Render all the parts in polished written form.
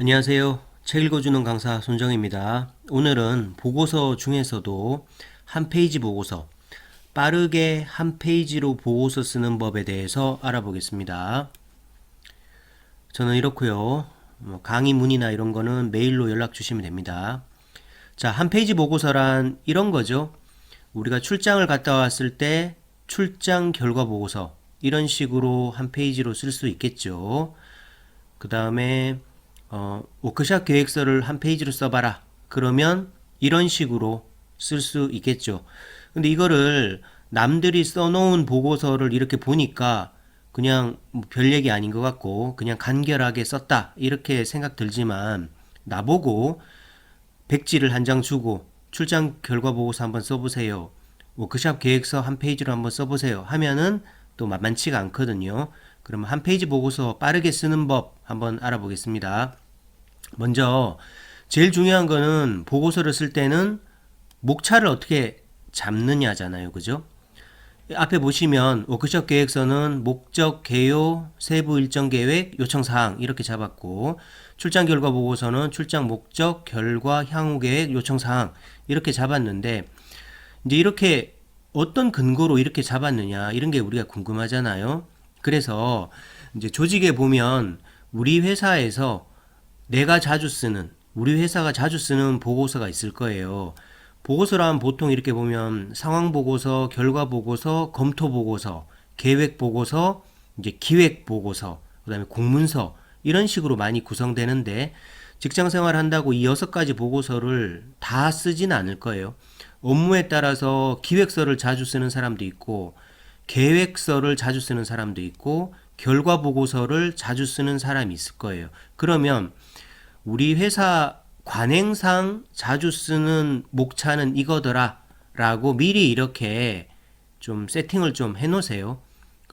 안녕하세요. 책 읽어주는 강사 손정입니다. 오늘은 보고서 중에서도 한 페이지 보고서, 빠르게 한 페이지로 보고서 쓰는 법에 대해서 알아보겠습니다. 저는 이렇고요. 강의 문의나 이런 거는 메일로 연락 주시면 됩니다. 자, 한 페이지 보고서란 이런 거죠. 우리가 출장을 갔다 왔을 때 출장 결과 보고서, 이런 식으로 한 페이지로 쓸 수 있겠죠. 그 다음에 워크샵 계획서를 한 페이지로 써봐라. 그러면 이런 식으로 쓸 수 있겠죠. 근데 이거를 남들이 써놓은 보고서를 이렇게 보니까 그냥 뭐별 얘기 아닌 것 같고 그냥 간결하게 썼다 이렇게 생각 들지만, 나보고 백지를 한 장 주고 출장 결과 보고서 한번 써보세요, 워크샵 계획서 한 페이지로 한번 써보세요 하면은 또 만만치가 않거든요. 그러면 한 페이지 보고서 빠르게 쓰는 법 한번 알아보겠습니다. 먼저 제일 중요한 거는 보고서를 쓸 때는 목차를 어떻게 잡느냐잖아요. 그죠? 앞에 보시면 워크숍 계획서는 목적, 개요, 세부 일정 계획, 요청 사항 이렇게 잡았고, 출장 결과 보고서는 출장 목적, 결과, 향후 계획, 요청 사항 이렇게 잡았는데, 이제 이렇게 어떤 근거로 이렇게 잡았느냐 이런 게 우리가 궁금하잖아요. 그래서 이제 조직에 보면 우리 회사에서 내가 자주 쓰는, 우리 회사가 자주 쓰는 보고서가 있을 거예요. 보고서란 보통 이렇게 보면 상황 보고서, 결과 보고서, 검토 보고서, 계획 보고서, 이제 기획 보고서, 그다음에 공문서 이런 식으로 많이 구성되는데, 직장 생활 한다고 이 6가지 보고서를 다 쓰진 않을 거예요. 업무에 따라서 기획서를 자주 쓰는 사람도 있고, 계획서를 자주 쓰는 사람도 있고, 결과 보고서를 자주 쓰는 사람이 있을 거예요. 그러면 우리 회사 관행상 자주 쓰는 목차는 이거더라 라고 미리 이렇게 좀 세팅을 좀 해놓으세요.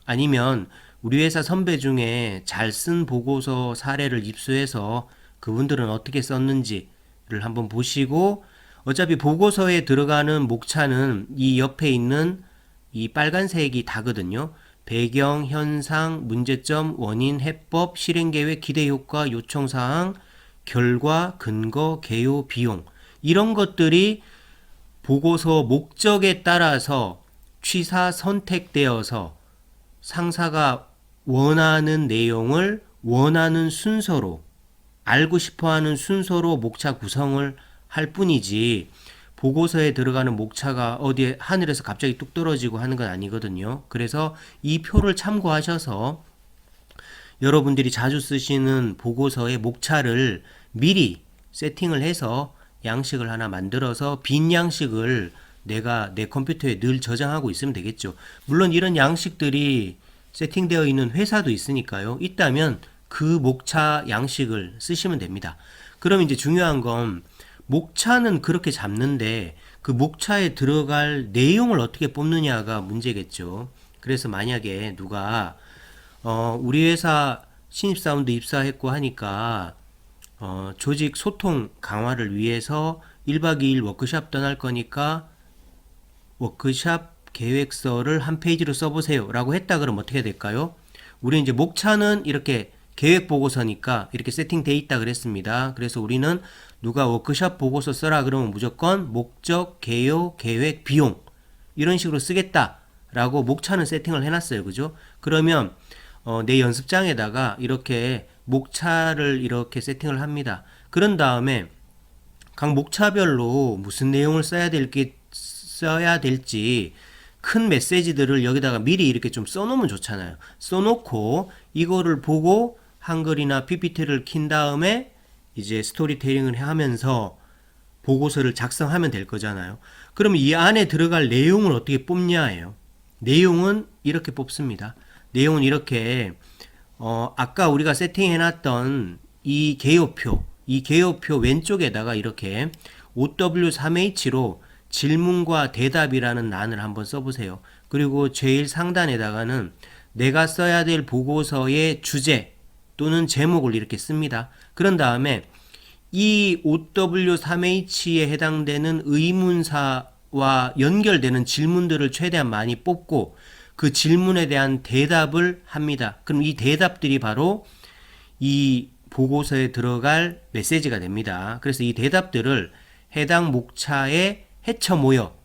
아니면 우리 회사 선배 중에 잘 쓴 보고서 사례를 입수해서 그분들은 어떻게 썼는지를 한번 보시고, 어차피 보고서에 들어가는 목차는 이 옆에 있는 이 빨간색이 다거든요. 배경, 현상, 문제점, 원인, 해법, 실행계획, 기대효과, 요청사항, 결과, 근거, 개요, 비용 이런 것들이 보고서 목적에 따라서 취사 선택되어서 상사가 원하는 내용을 원하는 순서로, 알고 싶어하는 순서로 목차 구성을 할 뿐이지, 보고서에 들어가는 목차가 어디에 하늘에서 갑자기 뚝 떨어지고 하는 건 아니거든요. 그래서 이 표를 참고하셔서 여러분들이 자주 쓰시는 보고서의 목차를 미리 세팅을 해서 양식을 하나 만들어서 빈 양식을 내가 내 컴퓨터에 늘 저장하고 있으면 되겠죠. 물론 이런 양식들이 세팅되어 있는 회사도 있으니까요. 있다면 그 목차 양식을 쓰시면 됩니다. 그럼 이제 중요한 건 목차는 그렇게 잡는데 그 목차에 들어갈 내용을 어떻게 뽑느냐가 문제겠죠. 그래서 만약에 누가 우리 회사 신입사원도 입사했고 하니까 조직 소통 강화를 위해서 1박 2일 워크샵 떠날 거니까 워크샵 계획서를 한 페이지로 써보세요 라고 했다 그러면 어떻게 될까요? 우리 이제 목차는 이렇게 계획 보고서니까 이렇게 세팅돼 있다 그랬습니다. 그래서 우리는 누가 워크샵 보고서 써라 그러면 무조건 목적, 개요, 계획, 비용 이런 식으로 쓰겠다 라고 목차는 세팅을 해놨어요. 그죠? 그러면 내 연습장에다가 이렇게 목차를 이렇게 세팅을 합니다. 그런 다음에 각 목차별로 무슨 내용을 써야 될지 큰 메시지들을 여기다가 미리 이렇게 좀 써놓으면 좋잖아요. 써놓고 이거를 보고 한글이나 PPT를 킨 다음에 이제 스토리텔링을 하면서 보고서를 작성하면 될 거잖아요. 그러면 이 안에 들어갈 내용을 어떻게 뽑냐예요. 내용은 이렇게 뽑습니다. 내용은 이렇게 아까 우리가 세팅해놨던 이 개요표 왼쪽에다가 이렇게 OW3H로 질문과 대답이라는 란을 한번 써보세요. 그리고 제일 상단에다가는 내가 써야 될 보고서의 주제 또는 제목을 이렇게 씁니다. 그런 다음에 이 OW3H에 해당되는 의문사와 연결되는 질문들을 최대한 많이 뽑고 그 질문에 대한 대답을 합니다. 그럼 이 대답들이 바로 이 보고서에 들어갈 메시지가 됩니다. 그래서 이 대답들을 해당 목차에 헤쳐 모여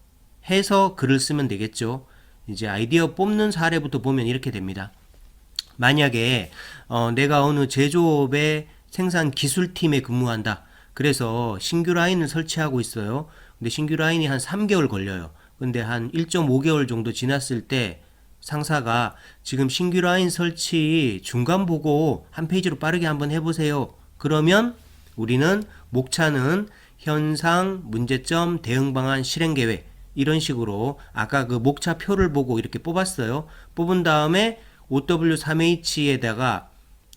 해서 글을 쓰면 되겠죠. 이제 아이디어 뽑는 사례부터 보면 이렇게 됩니다. 만약에 내가 어느 제조업의 생산 기술팀에 근무한다. 그래서 신규 라인을 설치하고 있어요. 근데 신규 라인이 한 3개월 걸려요. 근데 한 1.5개월 정도 지났을 때 상사가 지금 신규 라인 설치 중간 보고 한 페이지로 빠르게 한번 해보세요. 그러면 우리는 목차는 현상, 문제점, 대응 방안, 실행 계획 이런 식으로 아까 그 목차표를 보고 이렇게 뽑았어요. 뽑은 다음에 OW3H에다가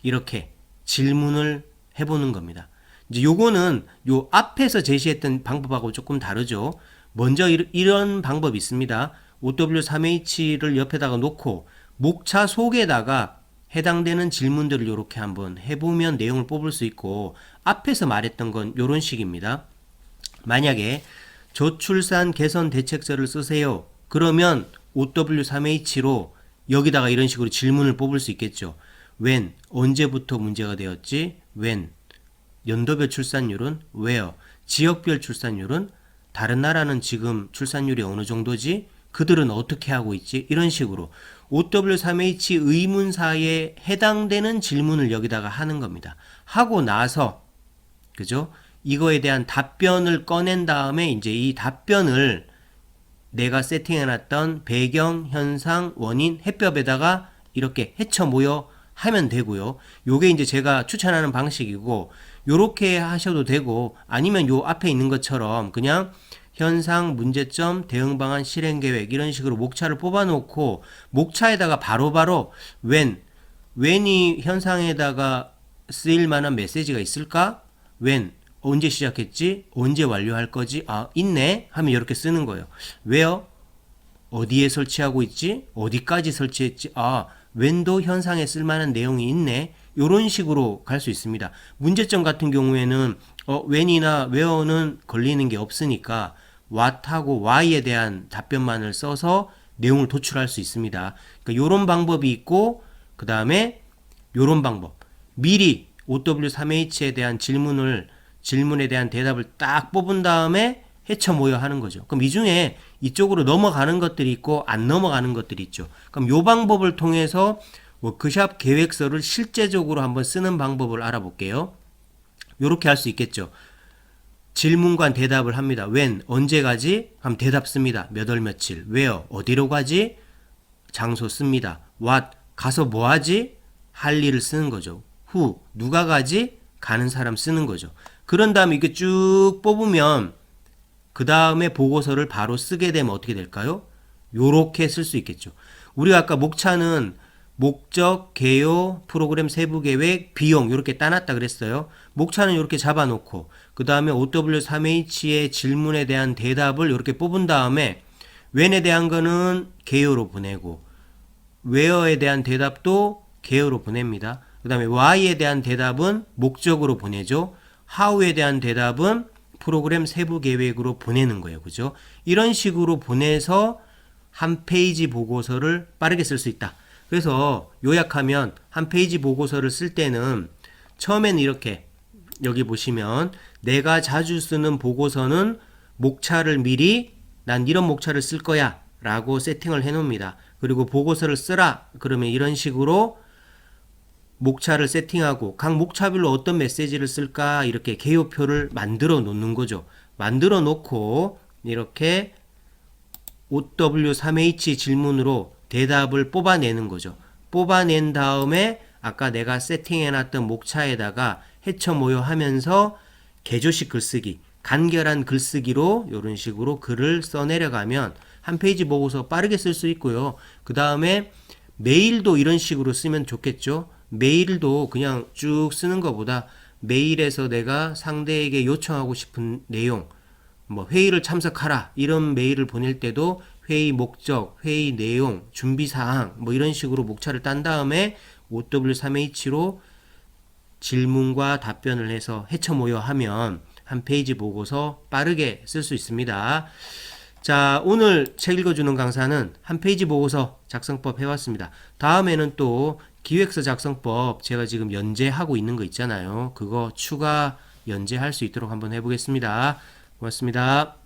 이렇게 질문을 해보는 겁니다. 이제 요거는 요 앞에서 제시했던 방법하고 조금 다르죠. 먼저 이런 방법이 있습니다. OW3H를 옆에다가 놓고 목차 속에다가 해당되는 질문들을 이렇게 한번 해보면 내용을 뽑을 수 있고, 앞에서 말했던 건 이런 식입니다. 만약에 저출산 개선 대책서를 쓰세요. 그러면 OW3H로 여기다가 이런 식으로 질문을 뽑을 수 있겠죠. when, 언제부터 문제가 되었지? when, 연도별 출산율은? where, 지역별 출산율은? 다른 나라는 지금 출산율이 어느 정도지? 그들은 어떻게 하고 있지? 이런 식으로 OW3H 의문사에 해당되는 질문을 여기다가 하는 겁니다. 하고 나서, 그죠? 이거에 대한 답변을 꺼낸 다음에 이제 이 답변을 내가 세팅해놨던 배경, 현상, 원인, 해법에다가 이렇게 헤쳐 모여 하면 되고요. 요게 이제 제가 추천하는 방식이고, 요렇게 하셔도 되고, 아니면 요 앞에 있는 것처럼 그냥 현상, 문제점, 대응 방안, 실행 계획 이런 식으로 목차를 뽑아놓고 목차에다가 바로바로 when이 현상에다가 쓰일 만한 메시지가 있을까? when, 언제 시작했지? 언제 완료할 거지? 아, 있네? 하면 이렇게 쓰는 거예요. where, 어디에 설치하고 있지? 어디까지 설치했지? 아, when도 현상에 쓸만한 내용이 있네? 이런 식으로 갈 수 있습니다. 문제점 같은 경우에는 when이나 where는 걸리는 게 없으니까 what하고 why에 대한 답변만을 써서 내용을 도출할 수 있습니다. 그러니까 이런 방법이 있고, 그 다음에 이런 방법, 미리 OW3H에 대한 질문에 대한 대답을 딱 뽑은 다음에 헤쳐 모여 하는 거죠. 그럼 이 중에 이쪽으로 넘어가는 것들이 있고 안 넘어가는 것들이 있죠. 그럼 이 방법을 통해서 워크샵 계획서를 실제적으로 한번 쓰는 방법을 알아볼게요. 이렇게 할 수 있겠죠. 질문과 대답을 합니다. when, 언제 가지? 그럼 대답 씁니다. 몇 월 며칠. where, 어디로 가지? 장소 씁니다. what, 가서 뭐 하지? 할 일을 쓰는 거죠. who, 누가 가지? 가는 사람 쓰는 거죠. 그런 다음에 이렇게 쭉 뽑으면 그 다음에 보고서를 바로 쓰게 되면 어떻게 될까요? 요렇게 쓸 수 있겠죠. 우리가 아까 목차는 목적, 개요, 프로그램 세부 계획, 비용 이렇게 따놨다 그랬어요. 목차는 이렇게 잡아놓고 그 다음에 OW3H의 질문에 대한 대답을 이렇게 뽑은 다음에 when에 대한 거는 개요로 보내고 where에 대한 대답도 개요로 보냅니다. 그 다음에 why에 대한 대답은 목적으로 보내죠. how에 대한 대답은 프로그램 세부 계획으로 보내는 거예요. 그죠? 이런 식으로 보내서 한 페이지 보고서를 빠르게 쓸 수 있다. 그래서 요약하면 한 페이지 보고서를 쓸 때는 처음에는 이렇게 여기 보시면 내가 자주 쓰는 보고서는 목차를 미리 난 이런 목차를 쓸 거야 라고 세팅을 해 놓습니다. 그리고 보고서를 쓰라 그러면 이런 식으로 목차를 세팅하고 각 목차별로 어떤 메시지를 쓸까 이렇게 개요표를 만들어 놓는 거죠. 만들어 놓고 이렇게 OW3H 질문으로 대답을 뽑아내는 거죠. 뽑아낸 다음에 아까 내가 세팅해놨던 목차에다가 헤쳐 모여 하면서 개조식 글쓰기, 간결한 글쓰기로 이런 식으로 글을 써내려가면 한 페이지 보고서 빠르게 쓸 수 있고요. 그 다음에 메일도 이런 식으로 쓰면 좋겠죠. 메일도 그냥 쭉 쓰는 것보다 메일에서 내가 상대에게 요청하고 싶은 내용, 뭐 회의를 참석하라 이런 메일을 보낼 때도 회의 목적, 회의 내용, 준비사항 뭐 이런 식으로 목차를 딴 다음에 OW3H로 질문과 답변을 해서 헤쳐 모여 하면 한 페이지 보고서 빠르게 쓸 수 있습니다. 자, 오늘 책 읽어주는 강사는 한 페이지 보고서 작성법 해왔습니다. 다음에는 또 기획서 작성법 제가 지금 연재하고 있는 거 있잖아요. 그거 추가 연재할 수 있도록 한번 해보겠습니다. 고맙습니다.